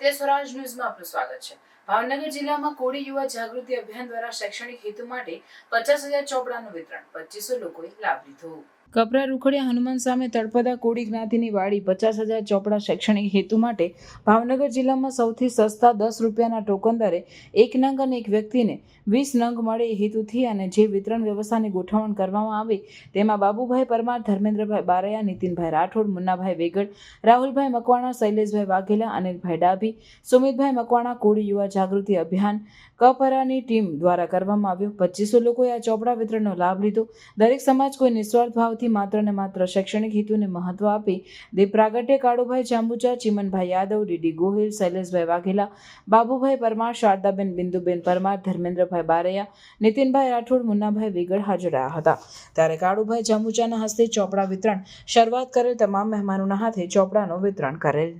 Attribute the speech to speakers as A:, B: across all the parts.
A: સત્ય સ્વરાજ ન્યૂઝમાં આપનું સ્વાગત છે। ભાવનગર જિલ્લામાં કોળી યુવા જાગૃતિ અભિયાન દ્વારા શૈક્ષણિક હેતુ માટે 50,000 ચોપડાનું વિતરણ, 2500 લોકોએ લાભ લીધો। કપરા રૂખડિયા હનુમાન સામે તળપદા કોળી જ્ઞાતિની વાડી 50,000 ચોપડા શૈક્ષણિક હેતુ માટે ભાવનગર જિલ્લામાં સૌથી સસ્તા 10 રૂપિયાના ટોકન દરે 1 નંગ અને એક વ્યક્તિને 20 નંગ મળે એ હેતુથી અને જે વિતરણ વ્યવસ્થાની ગોઠવણ કરવામાં આવી તેમાં બાબુભાઈ પરમાર, ધર્મેન્દ્રભાઈ બારૈયા, નીતિનભાઈ રાઠોડ, મુન્નાભાઈ વેગડ, રાહુલભાઈ મકવાણા, શૈલેષભાઈ વાઘેલા, અનિલભાઈ ડાભી, સુમિતભાઈ મકવાણા કોળી યુવા જાગૃતિ અભિયાન કપરાની ટીમ દ્વારા કરવામાં આવ્યું। 2500 લોકોએ આ ચોપડા વિતરણનો લાભ લીધો। દરેક સમાજ કોઈ નિસ્વાર્થ ભાવથી માત્ર ને માત્ર શૈક્ષણિક હેતુને મહત્વ આપી દીપ પ્રાગટ્ય કાળુભાઈ જાંબુચા, ચીમનભાઈ યાદવ, ડીડી ગોહિલ, શૈલેષભાઈ વાઘેલા, બાબુભાઈ પરમાર, શારદાબેન બિંદુબેન પરમાર, ધર્મેન્દ્રભાઈ બારૈયા, નીતિનભાઈ રાઠોડ, મુન્નાભાઈ વેગડ હાજર રહ્યા હતા। ત્યારે કાળુભાઈ જાંબુચાના હસ્તે ચોપડા વિતરણ શરૂઆત કરેલ તમામ મહેમાનોના હાથે ચોપડાનું વિતરણ કરેલ।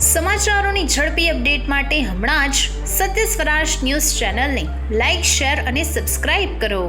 B: સમાચારોની ઝડપી અપડેટ માટે હમણાં જ સત્ય સ્વરાજ ન્યૂઝ ચેનલને લાઇક, શેર અને સબસ્ક્રાઇબ કરો।